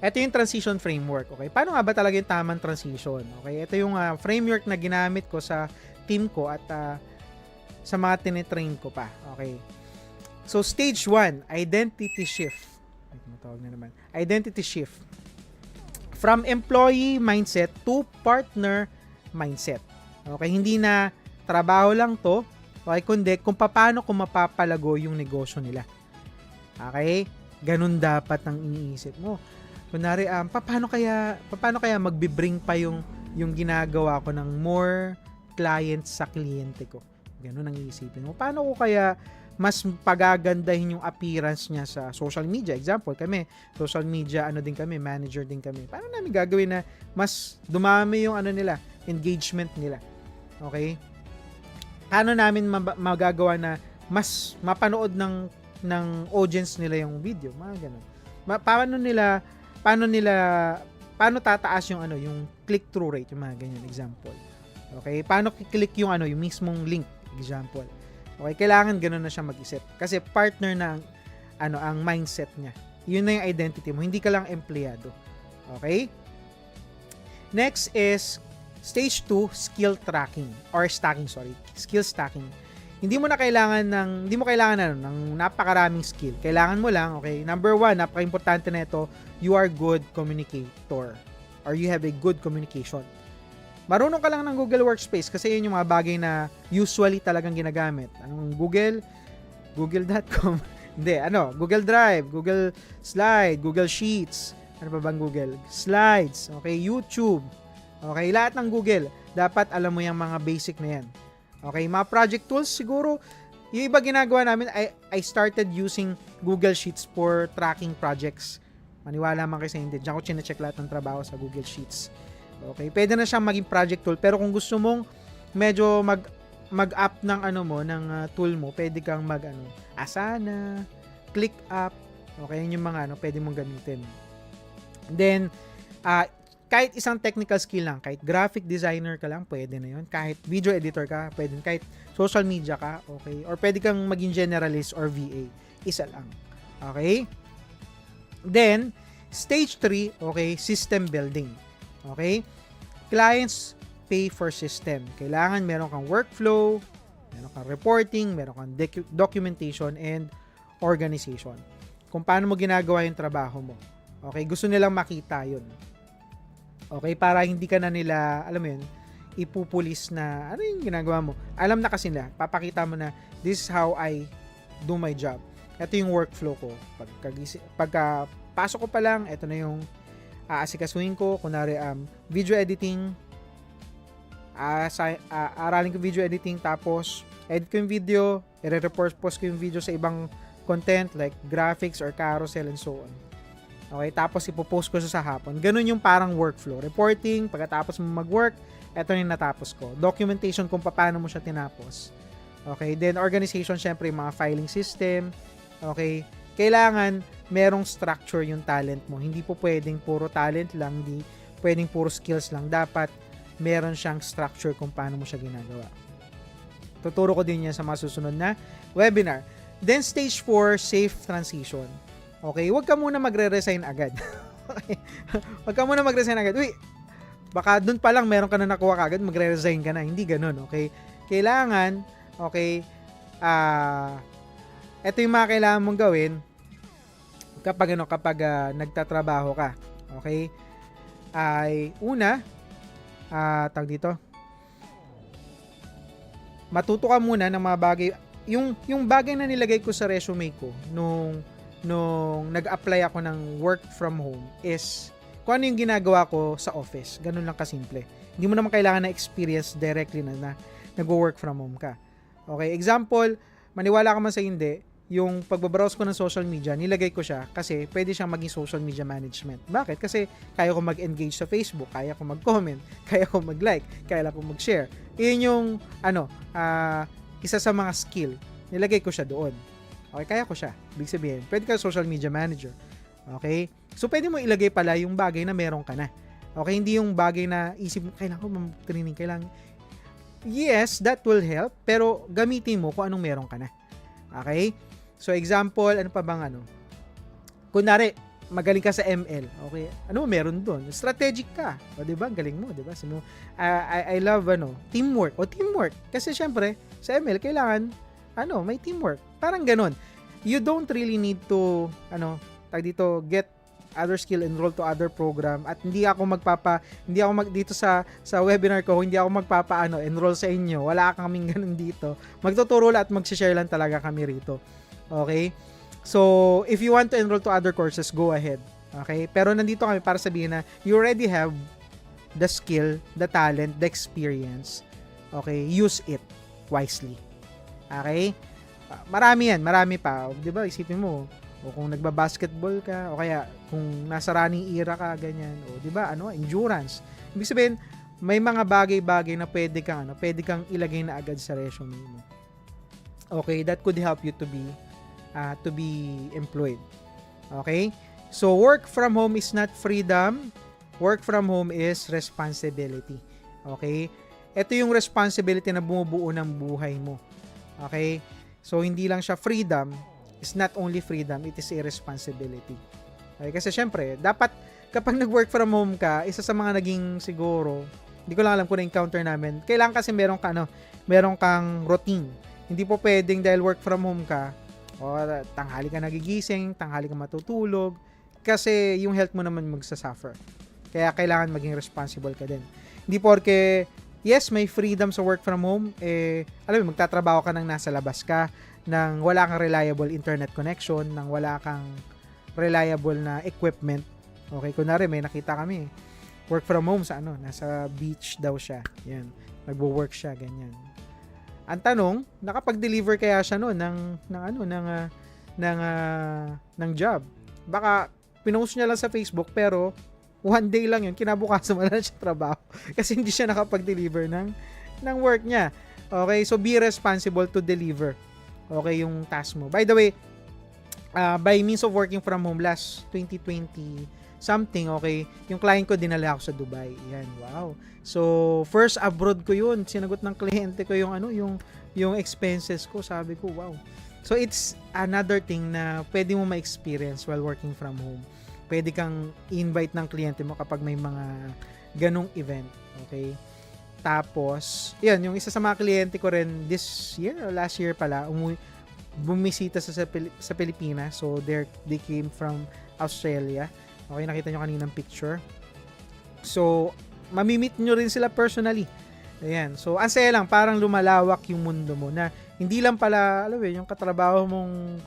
Ito yung transition framework, okay? Paano nga ba talaga yung tamang transition? Okay, ito yung framework na ginamit ko sa team ko at sa mga tinitrain ko pa. Okay. So, stage 1, identity shift. Ay, matawag na naman. Identity shift. From employee mindset to partner mindset. Okay, hindi na trabaho lang to, okay, kundi kung paano ko mapapalago yung negosyo nila. Okay? Ganun dapat ang iniisip mo. Kunwari, paano kaya magbi-bring pa yung ginagawa ko ng more clients sa kliyente ko? Ganun ang iisipin mo. Paano ko kaya mas pagagandahin yung appearance niya sa social media? Example, kami, social media, din kami, manager din kami. Paano namin gagawin na mas dumami yung nila, engagement nila? Okay? Paano namin magagawa na mas mapanood ng audience nila yung video? Mga ganun. Paano tataas yung yung click-through rate, yung mga ganyan, example. Okay? Paano click yung yung mismong link, example. Okay, kailangan ganoon na siya mag-isip kasi partner na ang mindset niya. Yun na yung identity mo, hindi ka lang empleyado. Okay? Next is stage 2, skill tracking or stacking, skill stacking. Hindi mo kailangan ng napakaraming skill. Kailangan mo lang, okay? Number 1, napaka-importante na ito, you are good communicator or you have a good communication. Marunong ka lang ng Google Workspace kasi yun yung mga bagay na usually talagang ginagamit. Anong Google? Google.com. Hindi, Google Drive, Google Slide, Google Sheets. Ano pa bang Google? Slides, okay, YouTube. Okay, lahat ng Google. Dapat alam mo yung mga basic na yan. Okay, mga project tools siguro, yung iba ginagawa namin, I started using Google Sheets for tracking projects. Maniwala man kasi hindi. Diyan ko chinecheck lahat ng trabaho sa Google Sheets. Okay, pwede na siyang maging project tool, pero kung gusto mong medyo mag-up ng ng tool mo, pwede kang Asana, ClickUp. Okay, yun yung mga pwede mong gamitin. Then kahit isang technical skill lang, kahit graphic designer ka lang, pwede na yun. Kahit video editor ka, pwede. Kahit social media ka, okay? Or pwede kang maging generalist or VA. Isa lang. Okay? Then, stage 3, okay, system building. Okay? Clients pay for system. Kailangan meron kang workflow, meron kang reporting, meron kang documentation and organization. Kung paano mo ginagawa yung trabaho mo. Okay? Gusto nilang makita yun. Okay? Para hindi ka na nila, alam mo yun, ipupulis na ano yung ginagawa mo. Alam na kasi nila, papakita mo na this is how I do my job. Ito yung workflow ko. Pagka pasok ko pa lang, ito na yung aasikasuhin ko. Kunwari, video editing, aralin ko video editing, tapos edit ko yung video, i-report-post ko yung video sa ibang content like graphics or carousel and so on. Okay, tapos ipopost ko sa hapon. Ganun yung parang workflow. Reporting, pagkatapos mo mag-work, eto yung natapos ko. Documentation kung paano mo siya tinapos. Okay, then organization, syempre yung mga filing system. Okay, kailangan merong structure yung talent mo. Hindi po pwedeng puro talent lang, hindi pwedeng puro skills lang. Dapat meron siyang structure kung paano mo siya ginagawa. Tuturo ko din yan sa mga susunod na webinar. Then stage 4, safe transition. Okay, huwag ka muna magre-resign agad. Okay? Huwag ka muna mag-resign agad. Uy, baka dun pa lang meron ka na nakuha kagad, magre-resign ka na. Hindi ganun, okay? Kailangan, okay, ito yung mga kailangan mong gawin kapag nagtatrabaho ka. Okay? Ay una, tawag dito. Matuto ka muna ng mga bagay, yung bagay na nilagay ko sa resume ko nung nag-apply ako ng work from home is kung ano yung ginagawa ko sa office. Ganun lang kasimple. Hindi mo naman kailangan na experience directly na nag-work from home ka. Okay? Example, maniwala ka man sa hindi, yung pagbabrowse ko ng social media, nilagay ko siya kasi pwede siyang maging social media management. Bakit? Kasi kaya ko mag-engage sa Facebook, kaya ko mag-comment, kaya ko mag-like, kaya ko mag-share. Iyon yung isa sa mga skill. Nilagay ko siya doon. Okay, kaya ko siya. Big sabihin, pwede ka social media manager. Okay? So, pwede mo ilagay pala yung bagay na meron ka na. Okay? Hindi yung bagay na isip mo, kailangan ko mag-training, kailangan. Yes, that will help, pero gamitin mo kung anong meron ka na. Okay? So, example, ano pa bang kunwari, magaling ka sa ML. Okay? Ano meron doon? Strategic ka. O, 'di ba? Galing mo, 'di ba? I love teamwork. O teamwork. Kasi syempre, sa ML kailangan may teamwork. Parang ganun. You don't really need to get other skill, enroll to other program, at hindi ako dito sa webinar ko, hindi ako enroll sa inyo. Wala kaming ganun dito. Magtuturo lang at mag-share lang talaga kami rito. Okay? So, if you want to enroll to other courses, go ahead. Okay? Pero nandito kami para sabihin na you already have the skill, the talent, the experience. Okay? Use it wisely. Okay? Marami pa. 'Di ba? Isipin mo, o kung nagba-basketball ka, o kaya kung nasa running era ka, ganyan, o 'di ba? Endurance. Ibig sabihin, may mga bagay-bagay na pwede kang ilagay na agad sa resume mo. Okay, that could help you to be employed. Okay? So work from home is not freedom. Work from home is responsibility. Okay? Ito yung responsibility na bumubuo ng buhay mo. Okay? So hindi lang siya freedom, is not only freedom, it is a responsibility. Okay? Kasi syempre, dapat kapag nag-work from home ka, isa sa mga naging siguro, hindi ko lang alam kung na-encounter namin, kailangan kasi meron kang routine. Hindi po pwedeng dahil work from home ka, tanghali ka nagigising, tanghali ka matutulog, kasi yung health mo naman magsasuffer. Kaya kailangan maging responsible ka din. Hindi porke, yes, may freedom sa work from home, magtatrabaho ka nang nasa labas ka, nang wala kang reliable internet connection, nang wala kang reliable na equipment. Okay, kunwari may nakita kami, work from home sa nasa beach daw siya. Yan, nagwo-work siya, ganyan. Ang tanong, nakapag-deliver kaya siya ng job? Baka pinost niya lang sa Facebook, pero one day lang yun, kinabukasan wala na siya trabaho kasi hindi siya nakapag-deliver ng work niya. Okay, so be responsible to deliver yung task mo. By the way, by means of working from home last 2020 something, okay, yung client ko dinala ako sa Dubai. Yan, wow. So, first abroad ko yun. Sinagot ng kliyente ko yung expenses ko. Sabi ko, wow. So, it's another thing na pwede mo ma-experience while working from home. Pwede kang invite ng kliyente mo kapag may mga ganong event. Okay? Tapos, yan, yung isa sa mga kliyente ko rin this year or last year pala, bumisita sa Pilipinas. So, they came from Australia. Okay, nakita nyo kaninang picture. So, mamimit nyo rin sila personally. Ayan. So, ang saya lang, parang lumalawak yung mundo mo na hindi lang pala, yung katrabaho mong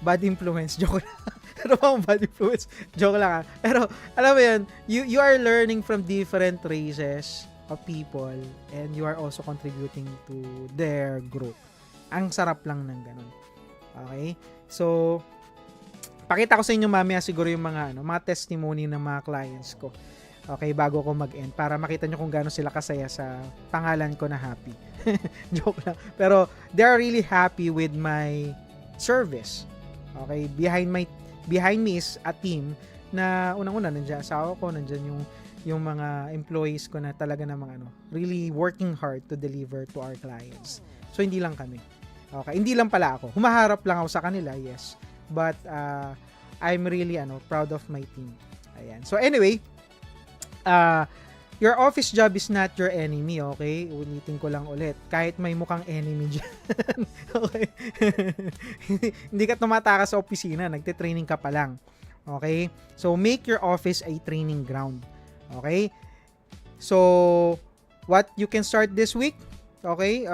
bad influence. Joke lang. Katrabaho mong bad influence. Joke lang. Pero, alam mo yan, you are learning from different races of people and you are also contributing to their growth. Ang sarap lang ng ganun. Okay? So, pakita ko sa inyo mamaya siguro yung mga testimony ng mga clients ko. Okay, bago ko mag-end para makita nyo kung gaano sila kasaya sa pangalan ko na Happy. Joke lang. Pero they are really happy with my service. Okay, behind me is a team na unang-una nandiyan asawa ko, nandiyan yung mga employees ko na talaga namang really working hard to deliver to our clients. So hindi lang kami. Okay, hindi lang pala ako. Humaharap lang ako sa kanila, yes. But I'm really proud of my team. Ayan. So anyway, your office job is not your enemy, okay? Ulitin ko lang ulit. Kahit may mukhang enemy dyan. Okay? Hindi ka tumatakas sa opisina, nagte-training ka pa lang. Okay? So make your office a training ground. Okay? So what you can start this week? Okay?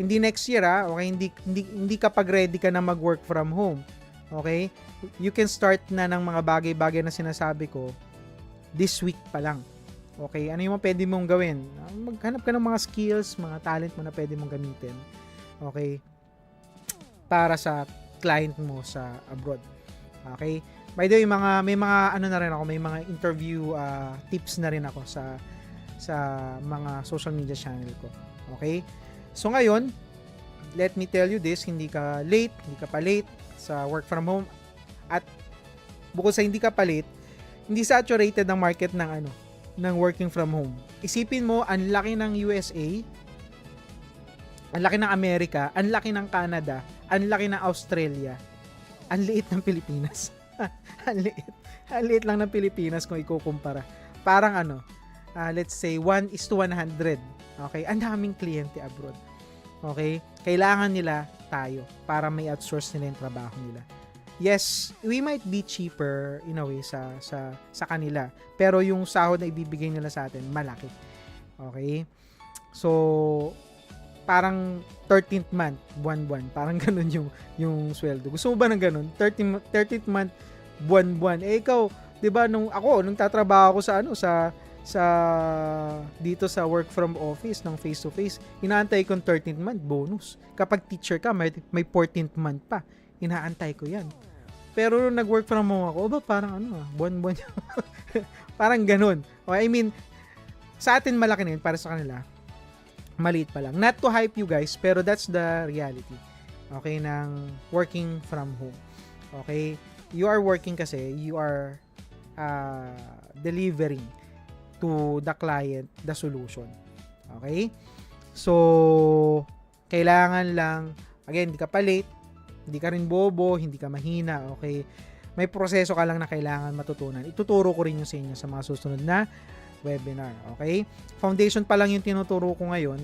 Hindi next year, okay? Hindi kapag ready ka na mag-work from home. Okay? You can start na ng mga bagay-bagay na sinasabi ko this week pa lang. Okay? Ano yung mga pwede mong gawin? Maghanap ka ng mga skills, mga talent mo na pwede mong gamitin. Okay? Para sa client mo sa abroad. Okay? By the way, may mga na rin ako, may mga interview tips na rin ako sa mga social media channel ko. Okay? So ngayon, let me tell you this, hindi ka pa late sa work from home, at bukod sa hindi ka pa late, hindi saturated ang market ng working from home. Isipin mo, ang laki ng USA, ang laki ng Amerika, ang laki ng Canada, ang laki ng Australia, ang liit ng Pilipinas. Ang liit. Ang liit lang ng Pilipinas kung ikukumpara. Parang let's say 1:100. Okay? Ang daming kliyente abroad. Okay? Kailangan nila tayo para may outsource nila yung trabaho nila. Yes, we might be cheaper in a way sa kanila. Pero yung sahod na ibibigay nila sa atin, malaki. Okay? So, parang 13th month, buwan-buwan. Parang ganun yung sweldo. Gusto mo ba ng ganun? 13th month, buwan-buwan. Ikaw, 'di ba nung tatrabaho ako sa dito sa work from office ng face to face, inaantay ko 13th month bonus. Kapag teacher ka, may 14th month pa. Inaantay ko 'yan. Pero nung nag-work from home ako, parang buwan-buwan. Parang ganun. Okay, I mean, sa atin malaki na yun, para sa kanila maliit pa lang. Not to hype you guys, pero that's the reality. Okay, ng working from home. Okay? You are working kasi, you are delivering to the client the solution. Okay? So, kailangan lang, again, hindi ka pa late, hindi ka rin bobo, hindi ka mahina, okay? May proseso ka lang na kailangan matutunan. Ituturo ko rin yung sa inyo sa mga susunod na webinar, okay? Foundation pa lang yung tinuturo ko ngayon.